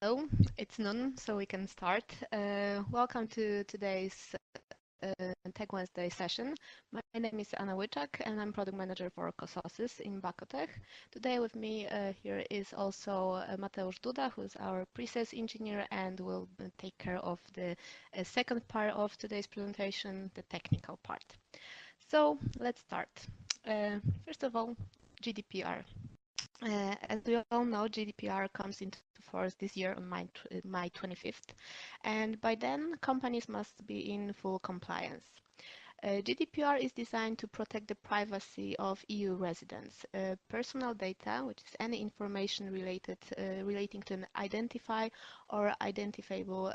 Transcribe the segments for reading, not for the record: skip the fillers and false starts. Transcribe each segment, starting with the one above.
Hello, it's noon, so we can start. Welcome to today's Tech Wednesday session. My name is Anna Wyczak, and I'm product manager for CoSoSys in Bakotech. Today with me here is also Mateusz Duda, who is our pre-sales engineer and will take care of the second part of today's presentation, the technical part. So let's start. First of all, GDPR. As we all know, GDPR comes into force this year on May 25th, and by then companies must be in full compliance. GDPR is designed to protect the privacy of EU residents. Personal data, which is any information relating to an identified or identifiable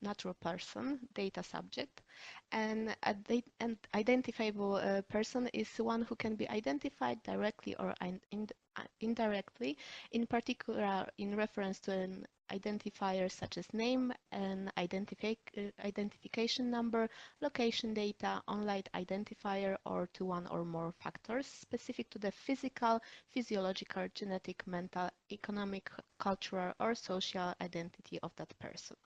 natural person, data subject, and an identifiable person is one who can be identified directly or indirectly, in particular in reference to an identifier such as name, an identification number, location data, online identifier, or to one or more factors specific to the physical, physiological, genetic, mental, economic, cultural, or social identity of that person.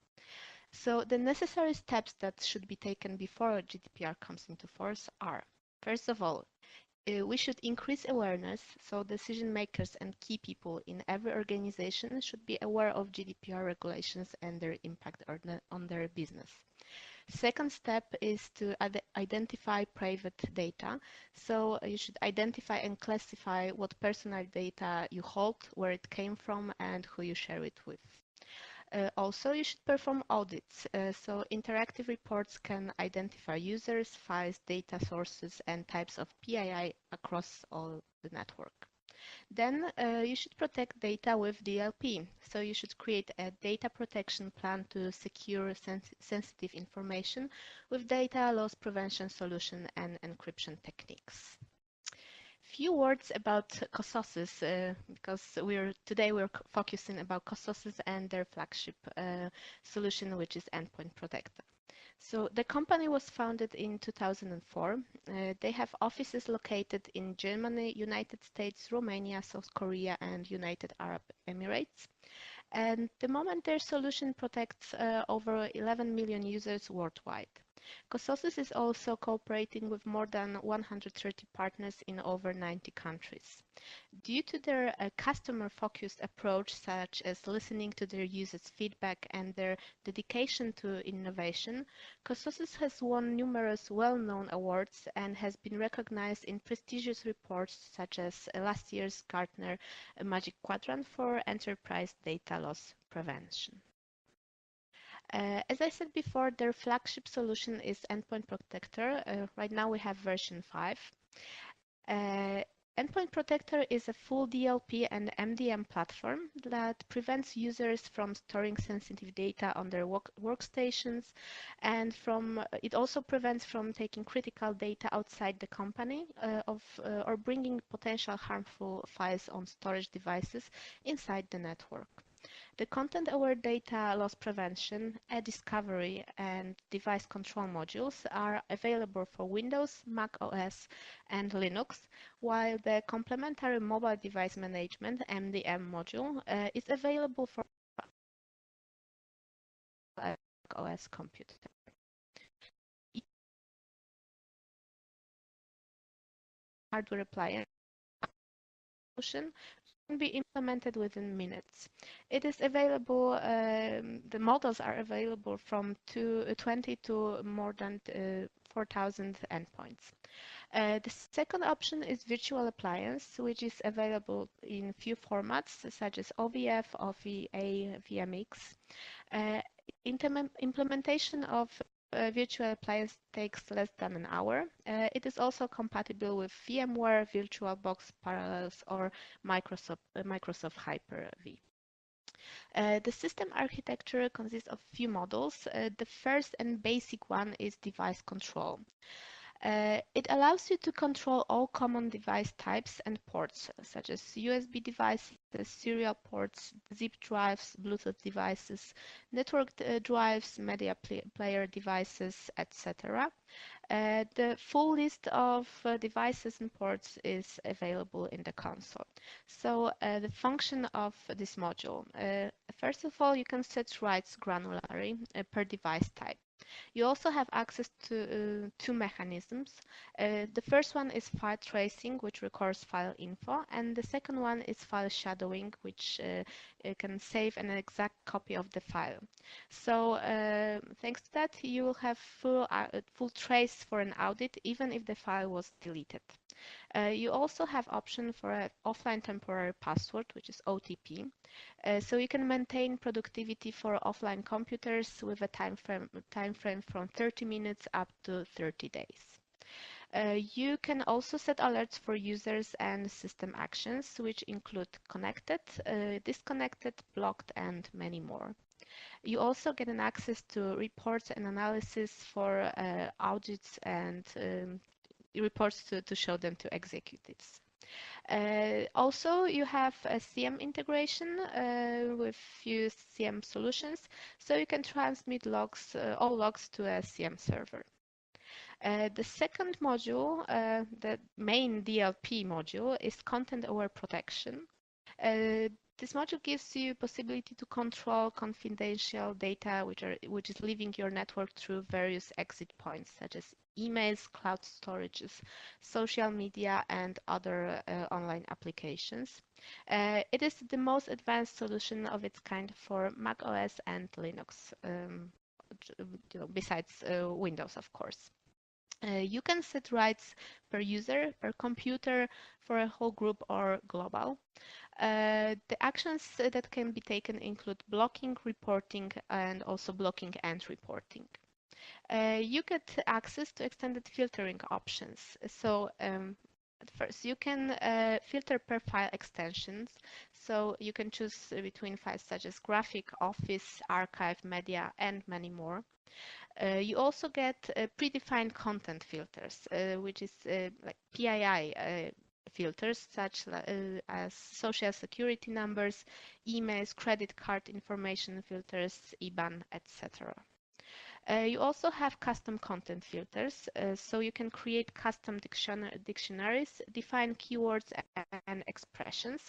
So the necessary steps that should be taken before GDPR comes into force are, first of all, we should increase awareness, so decision makers and key people in every organization should be aware of GDPR regulations and their impact on their business. Second step is to identify private data. So you should identify and classify what personal data you hold, where it came from, and who you share it with. Also, you should perform audits. So interactive reports can identify users, files, data sources, and types of PII across all the network. Then you should protect data with DLP. So you should create a data protection plan to secure sensitive information with data loss prevention solution and encryption techniques. Few words about CoSoSys, because today we're focusing about CoSoSys and their flagship solution, which is Endpoint Protector. So the company was founded in 2004. They have offices located in Germany, United States, Romania, South Korea, and United Arab Emirates. And at the moment their solution protects over 11 million users worldwide. CoSoSys is also cooperating with more than 130 partners in over 90 countries. Due to their customer-focused approach, such as listening to their users' feedback and their dedication to innovation, CoSoSys has won numerous well-known awards and has been recognized in prestigious reports such as last year's Gartner Magic Quadrant for Enterprise Data Loss Prevention. As I said before, their flagship solution is Endpoint Protector. Right now we have version 5. Endpoint Protector is a full DLP and MDM platform that prevents users from storing sensitive data on their workstations, and it also prevents from taking critical data outside the company or bringing potential harmful files on storage devices inside the network. The content-aware data loss prevention, e-discovery, and device control modules are available for Windows, Mac OS, and Linux, while the complementary mobile device management, Mdm Module, is available for Mac OS computer. Hardware appliance solution can be implemented within minutes. It is available, the models are available from 20 to more than 4,000 endpoints. The second option is virtual appliance, which is available in few formats such as OVF, OVA, VMX. Implementation of virtual appliance takes less than an hour. It is also compatible with VMware, VirtualBox, Parallels, or Microsoft Hyper-V. The system architecture consists of few modules. The first and basic one is device control. It allows you to control all common device types and ports, such as USB devices, serial ports, zip drives, Bluetooth devices, network drives, media player devices, etc. The full list of devices and ports is available in the console. So the function of this module. A First of all, you can set rights granularly per device type. You also have access to two mechanisms. The first one is file tracing, which records file info, and the second one is file shadowing, which can save an exact copy of the file. So thanks to that, you will have full trace for an audit, even if the file was deleted. You also have option for an offline temporary password, which is OTP. So you can maintain productivity for offline computers with a time frame from 30 minutes up to 30 days. You can also set alerts for users and system actions, which include connected, disconnected, blocked, and many more. You also get an access to reports and analysis for audits and reports to show them to executives. Also, you have a CM integration with few CM solutions, so you can transmit logs, all logs to a CM server. The second module, the main DLP module, is content-aware protection. This module gives you possibility to control confidential data which is leaving your network through various exit points such as emails, cloud storages, social media, and other online applications. It is the most advanced solution of its kind for Mac OS and Linux, besides Windows, of course. You can set rights per user, per computer, for a whole group or global. The actions that can be taken include blocking, reporting, and also blocking and reporting. You get access to extended filtering options. So first, you can filter per file extensions. So you can choose between files such as graphic, office, archive, media, and many more. You also get predefined content filters, which is like PII filters such as social security numbers, emails, credit card information filters, IBAN, etc. You also have custom content filters, so you can create custom dictionaries, define keywords and expressions.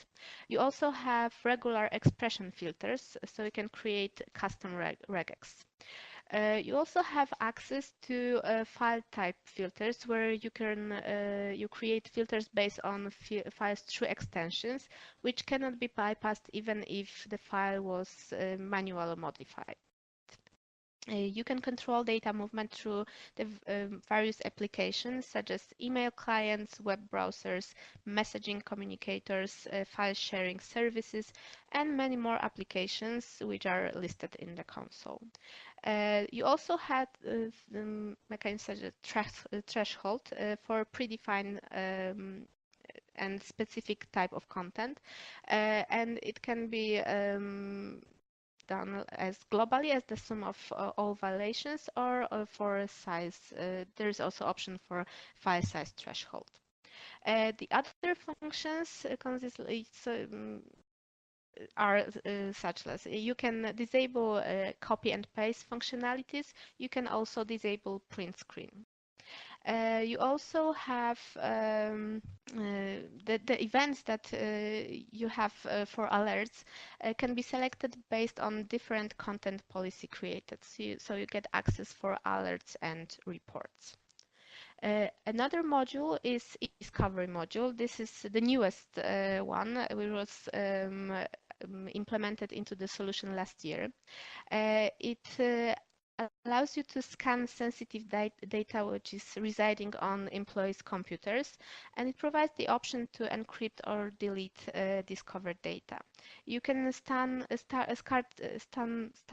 You also have regular expression filters, so you can create custom regex. You also have access to file type filters where you can you create filters based on files through extensions, which cannot be bypassed even if the file was manually modified. You can control data movement through the various applications such as email clients, web browsers, messaging communicators, file sharing services, and many more applications which are listed in the console. You also had mechanisms such as threshold for predefined and specific type of content, and it can be done as globally as the sum of all violations or for size. There is also option for file size threshold. The other functions are such as you can disable copy and paste functionalities. You can also disable print screen. You also have the events that you have for alerts can be selected based on different content policy created. So you get access for alerts and reports. Another module is e-discovery module. This is the newest one, which was implemented into the solution last year. It allows you to scan sensitive data which is residing on employees' computers, and it provides the option to encrypt or delete discovered data. You can start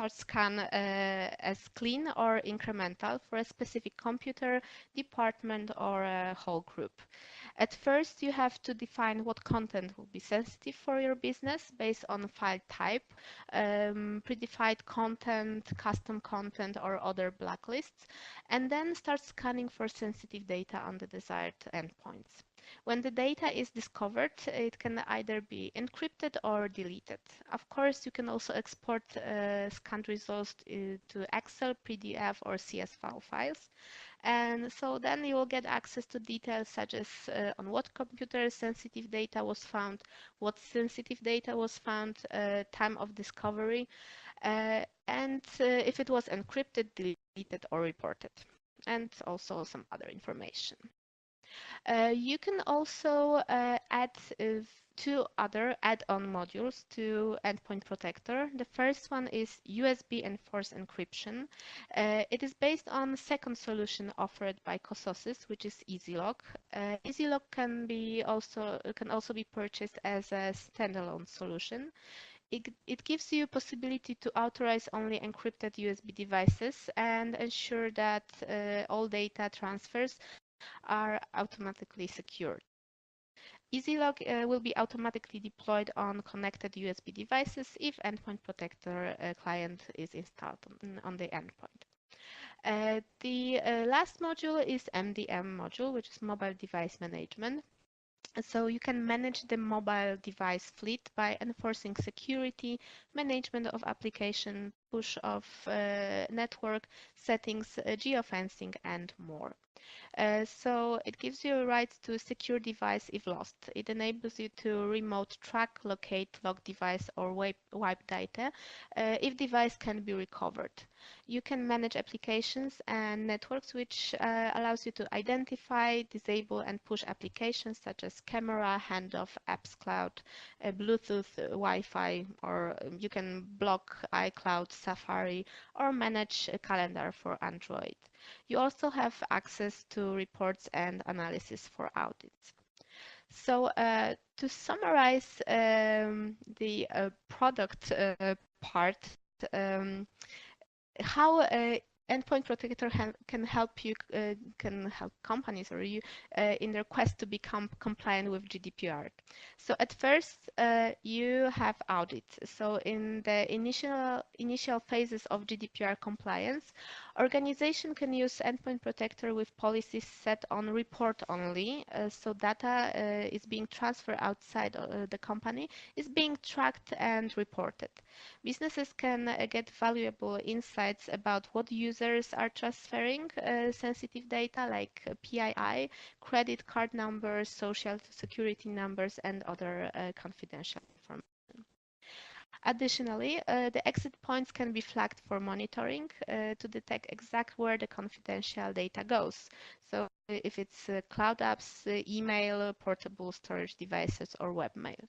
scan as clean or incremental for a specific computer, department, or a whole group. At first, you have to define what content will be sensitive for your business based on file type, predefined content, custom content, or other blacklists, and then start scanning for sensitive data on the desired endpoints. When the data is discovered, it can either be encrypted or deleted. Of course, you can also export scanned results to Excel, PDF, or CSV files. And so then you will get access to details such as on what computer sensitive data was found, what sensitive data was found, time of discovery, and if it was encrypted, deleted, or reported, and also some other information. You can also add two other add-on modules to Endpoint Protector. The first one is USB enforced encryption. It is based on the second solution offered by CoSoSys, which is EasyLog. EasyLog can also be purchased as a standalone solution. It gives you possibility to authorize only encrypted USB devices and ensure that all data transfers are automatically secured. EasyLog will be automatically deployed on connected USB devices if Endpoint Protector client is installed on the endpoint. The last module is MDM module, which is Mobile Device Management. So you can manage the mobile device fleet by enforcing security, management of application, push of network settings, geofencing, and more. So it gives you a right to secure device if lost. It enables you to remote track, locate, log device, or wipe data if device can be recovered. You can manage applications and networks, which allows you to identify, disable, and push applications such as camera, handoff, apps cloud, Bluetooth, Wi-Fi, or you can block iCloud, Safari, or manage a calendar for Android. You also have access to reports and analysis for audits. So to summarize the product part, how Endpoint Protector can help you, can help companies or you in their quest to become compliant with GDPR. So at first, you have audits. So in the initial phases of GDPR compliance, organization can use Endpoint Protector with policies set on report only. So data is being transferred outside the company, is being tracked and reported. Businesses can get valuable insights about what users are transferring sensitive data like PII, credit card numbers, social security numbers, and other confidential information. Additionally, the exit points can be flagged for monitoring to detect exactly where the confidential data goes. So if it's cloud apps, email, portable storage devices, or webmail.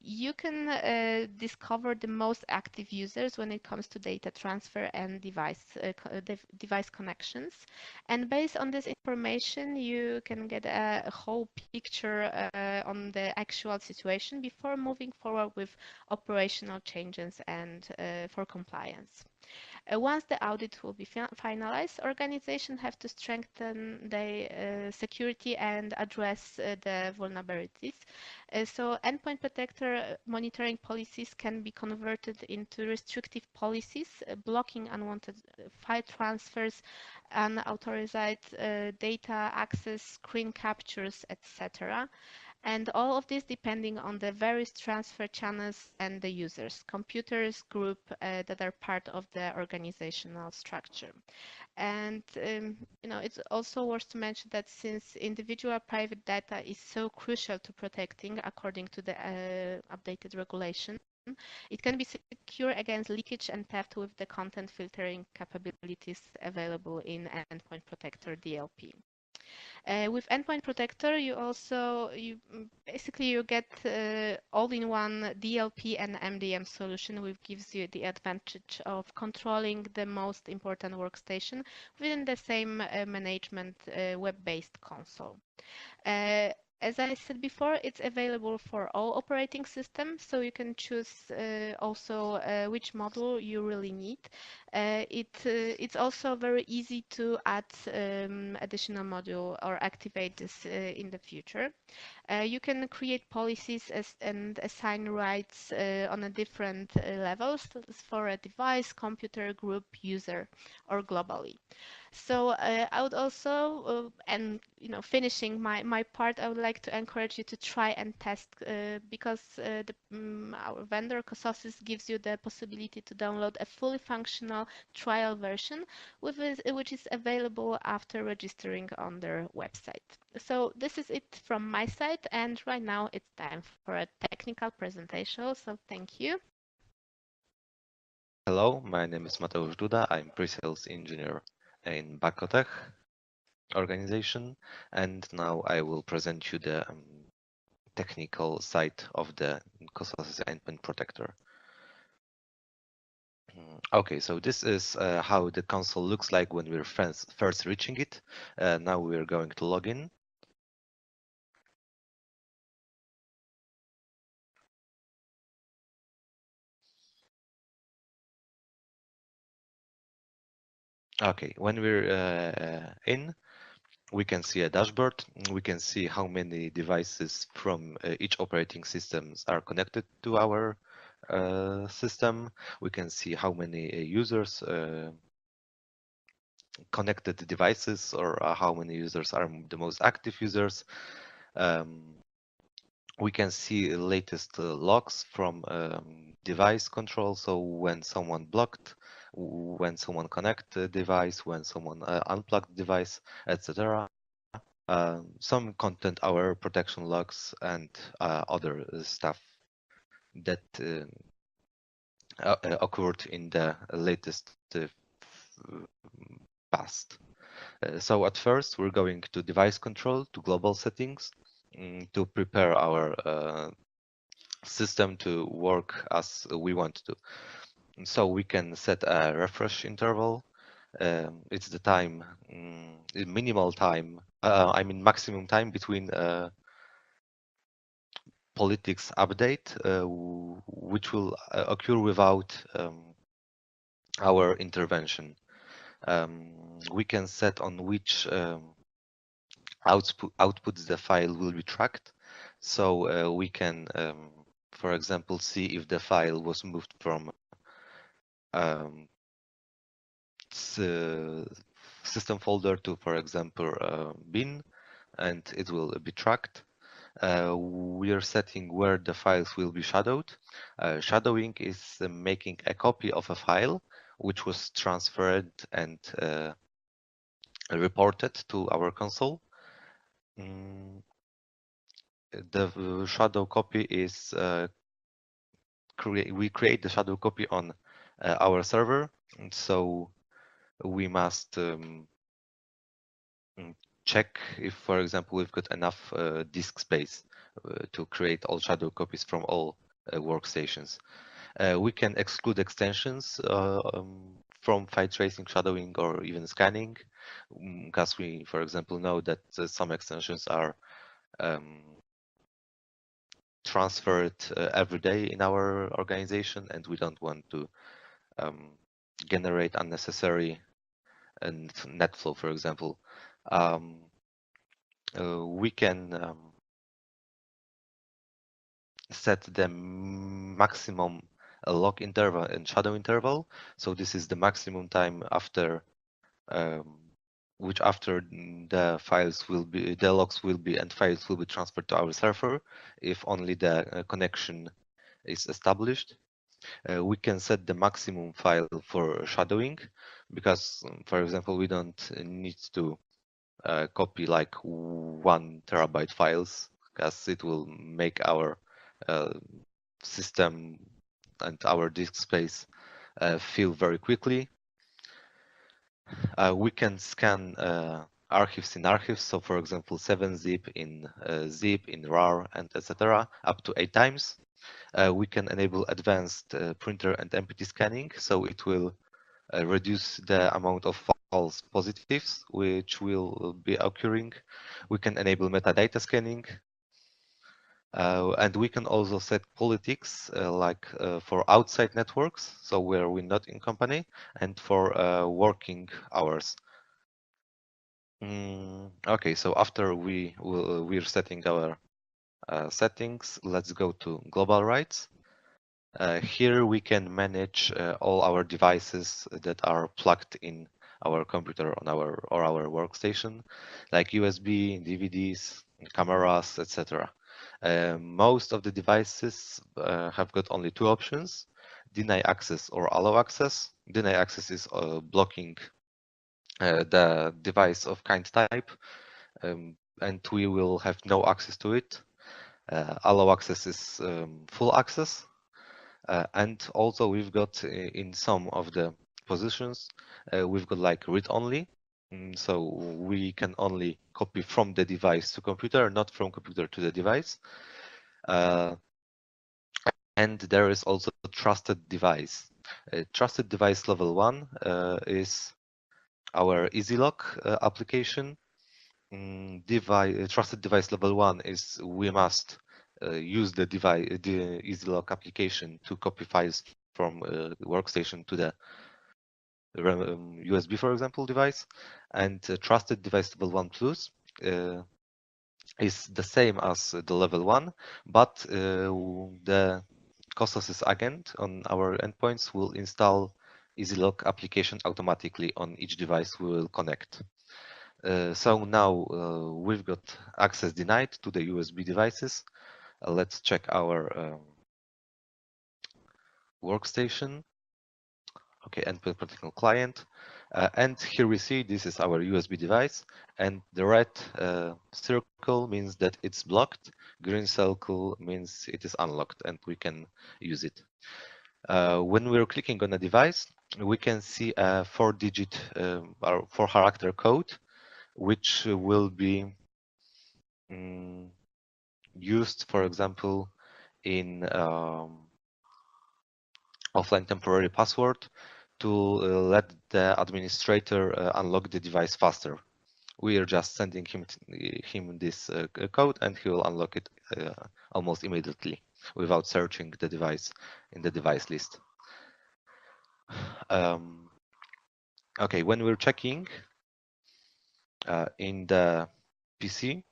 You can discover the most active users when it comes to data transfer and device connections. And based on this information, you can get a whole picture on the actual situation before moving forward with operational changes and for compliance. Once the audit will be finalized, organizations have to strengthen their security and address the vulnerabilities. So endpoint protector monitoring policies can be converted into restrictive policies, blocking unwanted file transfers, unauthorized data access, screen captures, etc. And all of this depending on the various transfer channels and the users, computers, group that are part of the organizational structure. And it's also worth to mention that since individual private data is so crucial to protecting according to the updated regulation, it can be secure against leakage and theft with the content filtering capabilities available in Endpoint Protector DLP. With Endpoint Protector, you get all-in-one DLP and MDM solution, which gives you the advantage of controlling the most important workstation within the same management web-based console. As I said before, it's available for all operating systems, so you can choose also which module you really need. It's also very easy to add additional module or activate this in the future. You can create policies and assign rights on a different levels for a device, computer, group, user, or globally. So I would also, and finishing my part, I would like to encourage you to try and test because our vendor CoSoSys gives you the possibility to download a fully functional trial version, which is available after registering on their website. So this is it from my side, and right now it's time for a technical presentation. So thank you. Hello, my name is Mateusz Duda. I'm pre-sales engineer in Bakotech organization, and now I will present you the technical side of the CoSoSys endpoint protector. Okay, so this is how the console looks like when we're first reaching it. Now we're going to log in. Okay, when we're in, we can see a dashboard. We can see how many devices from each operating systems are connected to our system. We can see how many users connected devices, or how many users are the most active users. We can see latest logs from device control. So when someone blocked, when someone connected the device, when someone unplugged the device, etc. Some content, our protection logs, and other stuff that occurred in the latest past. So at first, we're going to device control, to global settings, to prepare our system to work as we want to. So we can set a refresh interval. It's the time, minimal time, I mean maximum time between politics update, which will occur without our intervention. We can set on which outputs the file will be tracked. So we can, for example, see if the file was moved from system folder to, for example, bin, and it will be tracked. We are setting where the files will be shadowed. Shadowing is making a copy of a file which was transferred and reported to our console. The shadow copy is we create the shadow copy on our server, and so we must check if, for example, we've got enough disk space to create all shadow copies from all workstations. We can exclude extensions from file tracing, shadowing, or even scanning, because we, for example, know that some extensions are transferred every day in our organization, and we don't want to generate unnecessary and net flow, for example. We can set the maximum log interval and shadow interval. So this is the maximum time after which after the logs will be and files will be transferred to our server if only the connection is established. We can set the maximum file for shadowing because, for example, we don't need to copy like 1 terabyte files, because it will make our system and our disk space fill very quickly. We can scan archives in archives. So for example, 7-zip in zip, in RAR, and etc. up to 8 times. We can enable advanced printer and MPT scanning. So it will reduce the amount of false positives which will be occurring. We can enable metadata scanning. And we can also set politics like for outside networks, so where we're not in company, and for working hours. Okay, so after we're setting our settings, let's go to global rights. Here we can manage all our devices that are plugged in our computer on our workstation, like USB, DVDs, cameras, etc. Most of the devices have got only two options: deny access or allow access. Deny access is blocking the device of kind type, and we will have no access to it. Allow access is full access. And also we've got in some of the positions, we've got like read only. So we can only copy from the device to computer, not from computer to the device. And there is also a trusted device. Trusted device level 1 is our EasyLock application. Trusted device level 1 is we must use the EasyLock application to copy files from the workstation to the USB, for example, device. And trusted device level 1 plus is the same as the level 1, but the CoSoSys agent on our endpoints will install EasyLock application automatically on each device we will connect. So now we've got access denied to the USB devices. Let's check our workstation. Okay, endpoint protocol client. And here we see this is our USB device, and the red circle means that it's blocked. Green circle means it is unlocked and we can use it. When we're clicking on a device, we can see a 4-digit or 4-character code, which will be used, for example, in offline temporary password to let the administrator unlock the device faster. We are just sending him this code, and he will unlock it almost immediately without searching the device in the device list. Okay, when we're checking in the PC,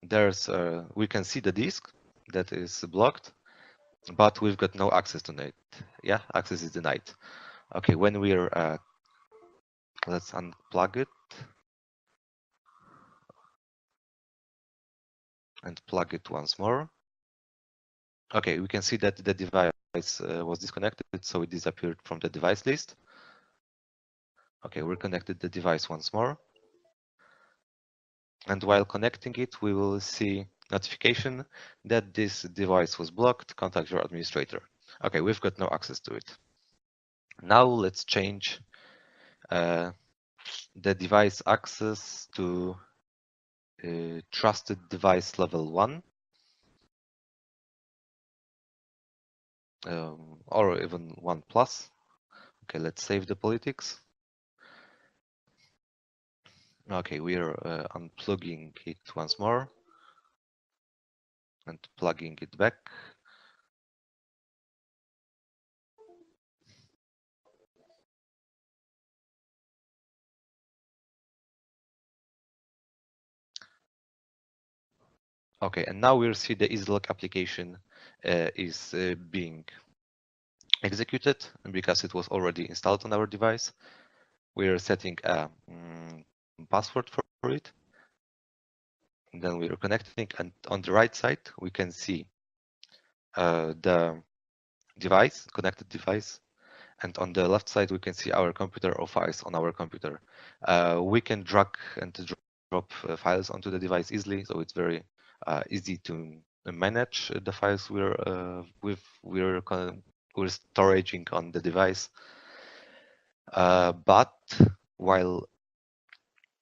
there's we can see the disk that is blocked, but we've got no access to it. Yeah, access is denied. Okay, when we're let's unplug it and plug it once more. Okay, we can see that the device was disconnected, so it disappeared from the device list. Okay, we connected the device once more. And while connecting it, we will see notification that this device was blocked. Contact your administrator. Okay, we've got no access to it. Now let's change the device access to trusted device level 1. Or even 1 plus. Okay, let's save the politics. Okay, we are unplugging it once more and plugging it back. Okay, and now we'll see the EasyLock application is being executed because it was already installed on our device. We are setting a password for it. And then we are connecting, and on the right side, we can see the device, connected device. And on the left side, we can see our computer or files on our computer. We can drag and drop files onto the device easily, so it's very easy to manage the files we're storing on the device. But while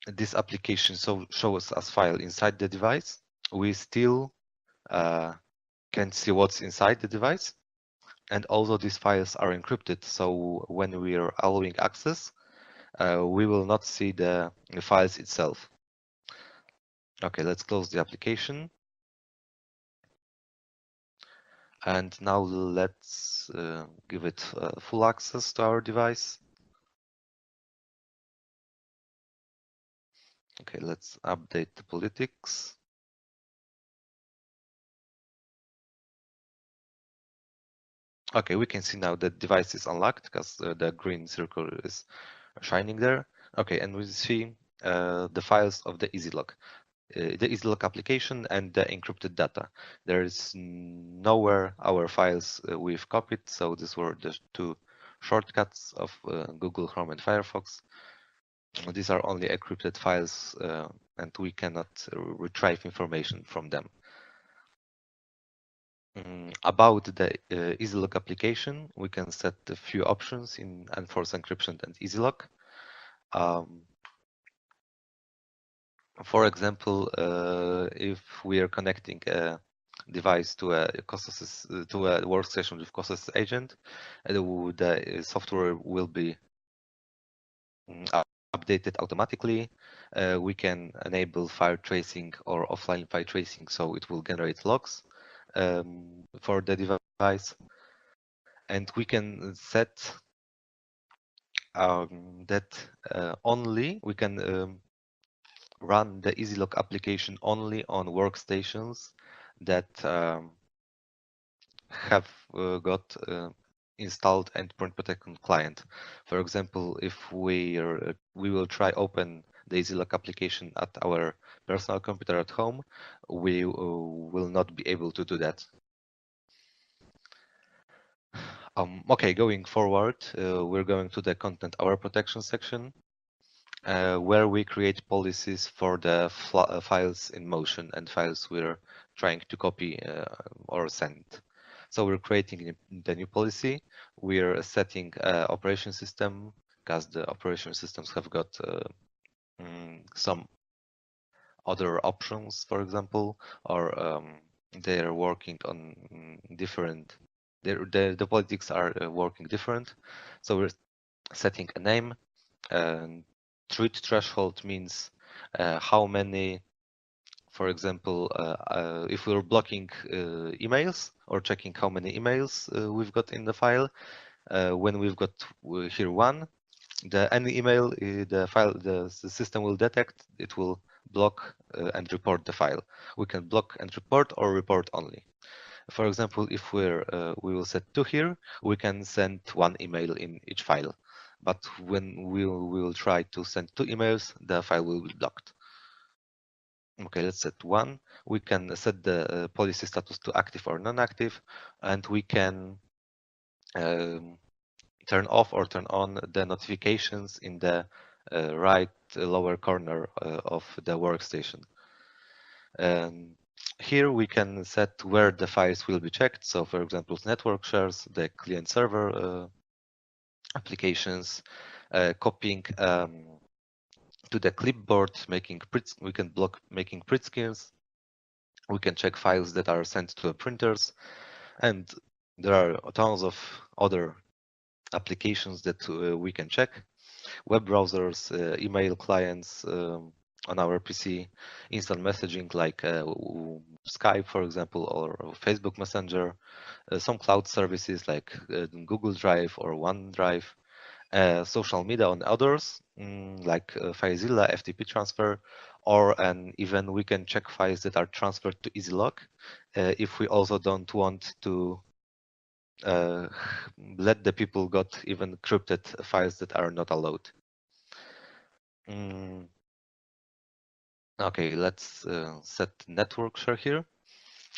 this application shows us file inside the device, we still can see what's inside the device. And also these files are encrypted, so when we are allowing access, we will not see the files itself. Okay, let's close the application. And now let's give it full access to our device. Okay, let's update the politics. Okay, we can see now that device is unlocked because the green circle is shining there. Okay, and we see the files of the EasyLock. The EasyLock application and the encrypted data. There is nowhere our files we've copied, so these were the two shortcuts of Google Chrome and Firefox. These are only encrypted files and we cannot retrieve information from them. About the EasyLock application, we can set a few options in Enforce Encryption and EasyLock. For example, if we are connecting a device to a CoSoSys, to a workstation with CoSoSys agent, the software will be updated automatically. We can enable file tracing or offline file tracing, so it will generate logs for the device. And we can set that only we can run the EasyLock application only on workstations that have got installed endpoint protection client. For example, if we will try open the EasyLock application at our personal computer at home, we will not be able to do that. Okay, going forward, we're going to the content aware protection section. Where we create policies for the files in motion and files we're trying to copy or send. So we're creating the new policy. We're setting operation system because the operation systems have got some other options, for example, or they're working on different. The politics are working different. So we're setting a name. Truth threshold means how many, for example, if we're blocking emails or checking how many emails we've got in the file, when we've got here one, any email the system will detect, it will block and report the file. We can block and report or report only. For example, if we will set 2 here, we can send 1 email in each file. But when we will try to send 2 emails, the file will be blocked. Okay, let's set 1. We can set the policy status to active or non-active, and we can turn off or turn on the notifications in the right lower corner of the workstation. Here we can set where the files will be checked. So for example, network shares, the client server applications, copying to the clipboard, we can block making print screens. We can check files that are sent to printers. And there are tons of other applications that we can check. Web browsers, email clients on our PC, instant messaging like Skype, for example, or Facebook Messenger, some cloud services like Google Drive or OneDrive, social media on others like FileZilla, FTP transfer, or even we can check files that are transferred to EasyLock if we also don't want to let the people got even encrypted files that are not allowed. Okay, let's set network share here.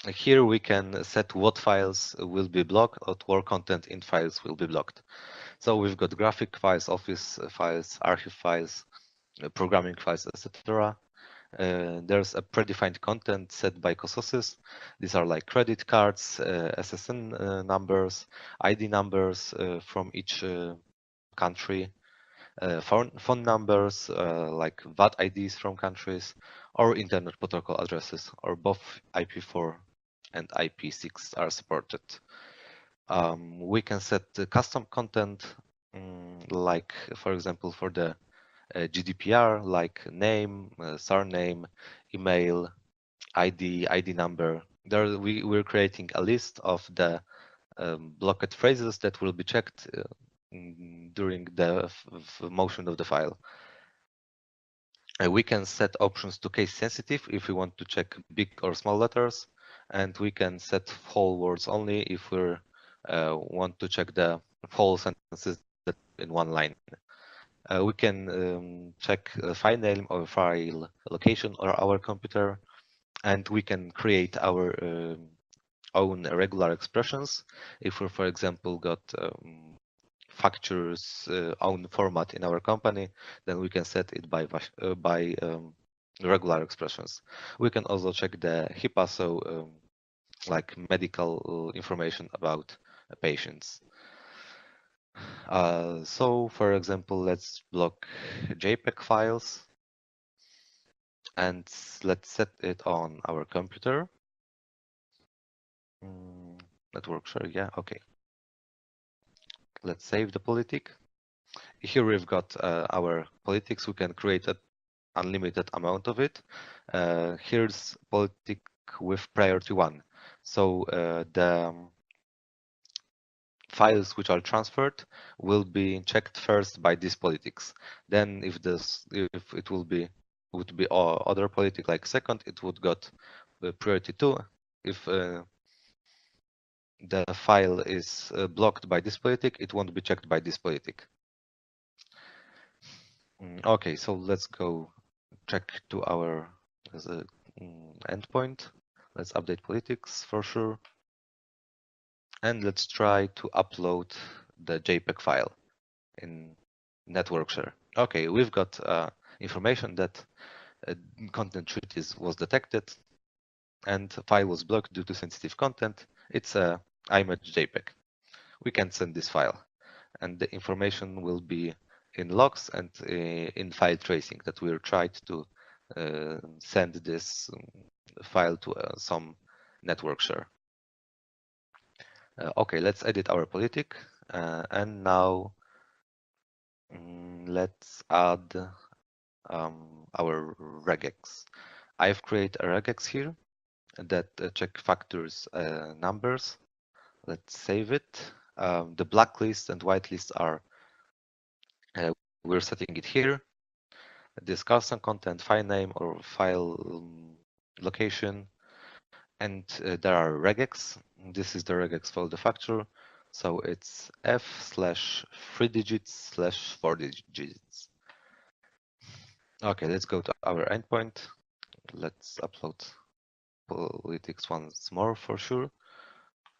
Here we can set what files will be blocked or what content in files will be blocked. So we've got graphic files, office files, archive files, programming files, etc. There's a predefined content set by CoSoSys. These are like credit cards, SSN numbers, ID numbers from each country, phone numbers like VAT IDs from countries, or internet protocol addresses, or both IP4 and IP6 are supported. We can set the custom content, like for example for the GDPR, like name, surname, email, ID number. There we're creating a list of the blocked phrases that will be checked during the motion of the file. We can set options to case sensitive if we want to check big or small letters, and we can set whole words only if we want to check the whole sentences in one line. We can check file name or file location or our computer, and we can create our own regular expressions. If we, for example, got factors own format in our company, then we can set it by regular expressions. We can also check the HIPAA, so like medical information about patients. So, for example, let's block JPEG files and let's set it on our computer. Network share, yeah, okay. Let's save the politic. Here we've got our politics. We can create an unlimited amount of it. Here's politic with priority 1. So the files which are transferred will be checked first by this politics. Then if it would be other politic like second, it would got priority 2. If the file is blocked by this politic, it won't be checked by this politic. Okay, so let's go check to our endpoint. Let's update politics for sure. And let's try to upload the JPEG file in network share. Okay, we've got information that content treaties was detected and file was blocked due to sensitive content. It's a image JPEG. We can send this file, and the information will be in logs and in file tracing that we'll try to send this file to some network share. Okay, let's edit our politic, and now let's add our regex. I've created a regex here that check factors numbers. Let's save it. The blacklist and whitelist are we're setting it here. This custom content file name or file location, and there are regex. This is the regex for the factor, so it's f/3 digits/4 digits. Okay, let's go to our endpoint. Let's upload politics once more for sure.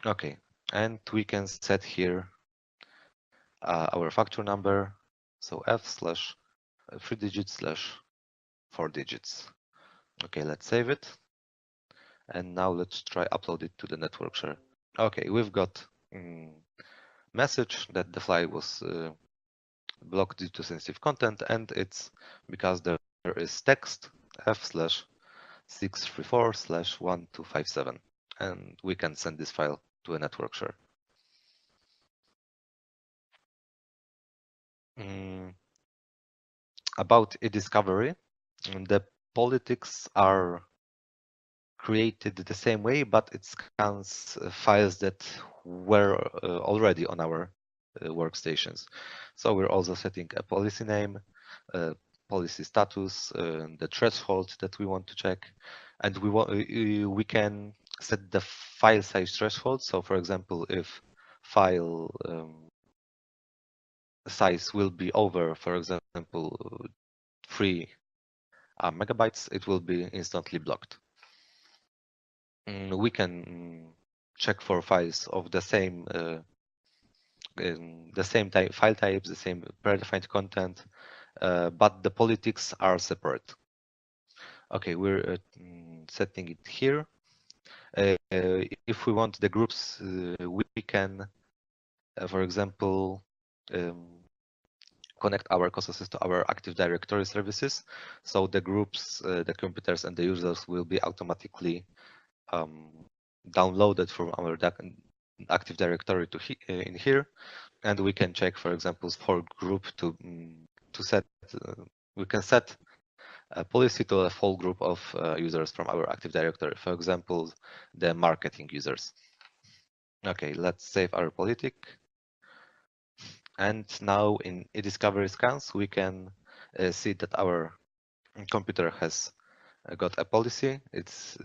Okay, and we can set here our factor number, so f/3 digits/4 digits. Okay, let's save it. And now let's try upload it to the network share. Okay, we've got message that the file was blocked due to sensitive content, and it's because there is text f/634/1257, and we can send this file to a network share. About e-discovery, the politics are created the same way, but it scans files that were already on our workstations. So we're also setting a policy name, policy status, the threshold that we want to check, and we can set the file size threshold. So for example, if file size will be over, for example, 3 megabytes, it will be instantly blocked. We can check for files of the same file types, the same predefined content, but the politics are separate. Okay, we're setting it here. If we want the groups, we can, for example, connect our CoSoSys to our Active Directory services. So the groups, the computers, and the users will be automatically downloaded from our Active Directory to in here, and we can check, for example, for group to set. We can set a policy to a full group of users from our Active Directory. For example, the marketing users. Okay, let's save our politic. And now in e-discovery scans, we can see that our computer has got a policy. It's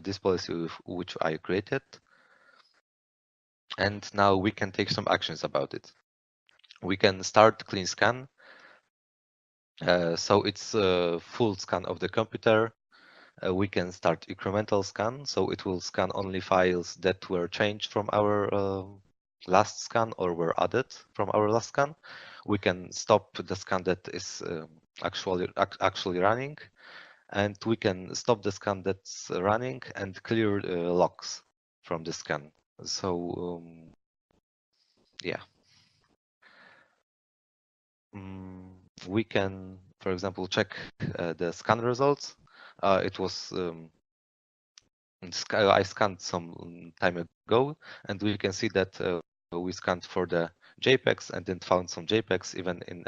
this policy which I created. And now we can take some actions about it. We can start clean scan. So it's a full scan of the computer. We can start incremental scan, so it will scan only files that were changed from our last scan or were added from our last scan. We can stop the scan that is actually running, and we can stop the scan that's running and clear logs from the scan. So yeah. We can, for example, check the scan results. It was I scanned some time ago, and we can see that we scanned for the JPEGs and then found some JPEGs even in,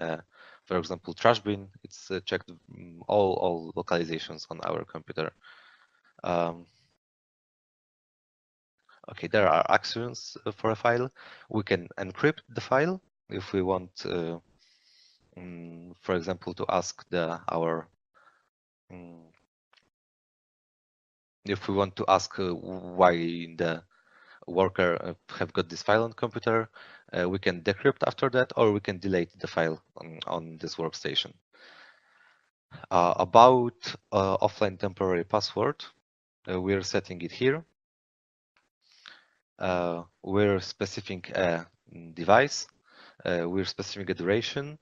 for example, trash bin. It's checked all localizations on our computer. Okay, there are actions for a file. We can encrypt the file if we want, for example, to ask our if we want to ask why the worker have got this file on computer, we can decrypt after that, or we can delete the file on this workstation. About offline temporary password, we're setting it here. We're specifying a device. We're specifying a duration.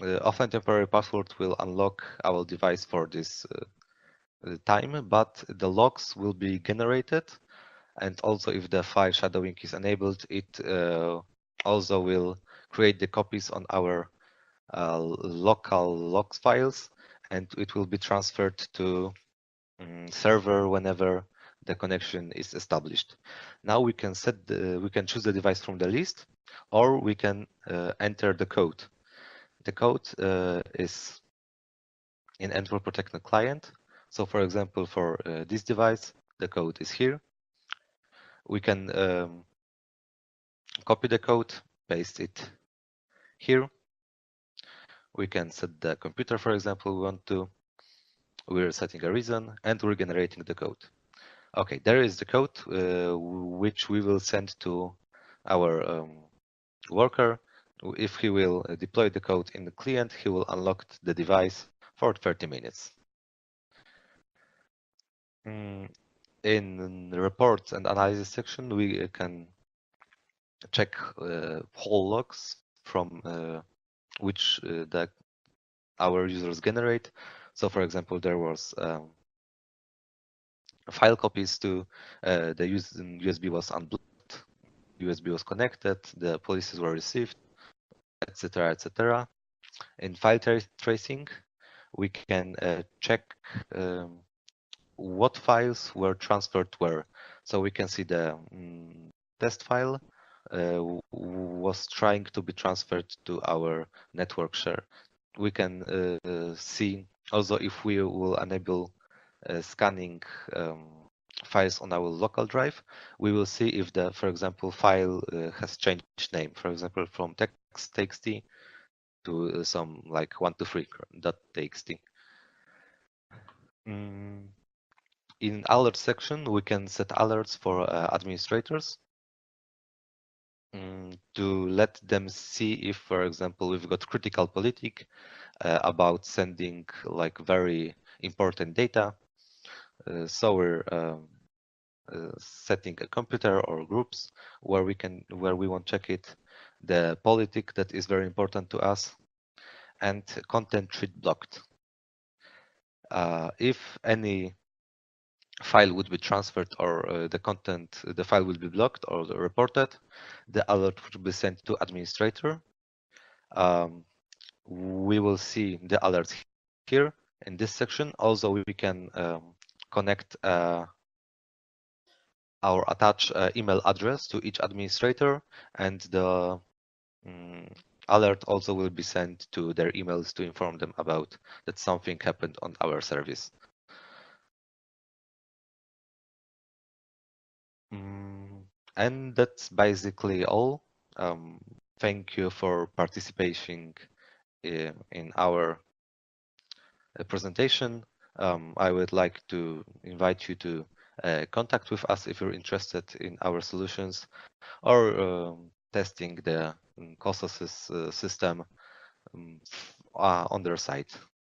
Offline temporary password will unlock our device for this time, but the logs will be generated. And also if the file shadowing is enabled, it also will create the copies on our local logs files, and it will be transferred to server whenever the connection is established. Now we can we can choose the device from the list, or we can enter the code. The code is in Endpoint Protected Client. So for example, for this device, the code is here. We can copy the code, paste it here. We can set the computer, for example, we want to. We're setting a reason, and we're generating the code. Okay, there is the code, which we will send to our worker. If he will deploy the code in the client, he will unlock the device for 30 minutes. In the reports and analysis section, we can check whole logs from which our users generate. So for example, there was file copies to the USB was unblocked, USB was connected, the policies were received, etc., etc. In file tracing, we can check what files were transferred where. So we can see the test file was trying to be transferred to our network share. We can see also if we will enable scanning files on our local drive, we will see if the, for example, file has changed name, for example, from text.txt to some like 123.txt. In alert section, we can set alerts for administrators to let them see if, for example, we've got critical politic about sending like very important data. So we're setting a computer or groups where we want to check it, the politic that is very important to us, and content treat blocked. If any file would be transferred or the file will be blocked or reported, the alert would be sent to administrator. We will see the alerts here in this section. Also, we can connect our attach email address to each administrator, and the alert also will be sent to their emails to inform them about that something happened on our service. And that's basically all. Thank you for participating in our presentation. I would like to invite you to contact with us if you're interested in our solutions or testing the CoSoSys system on their side.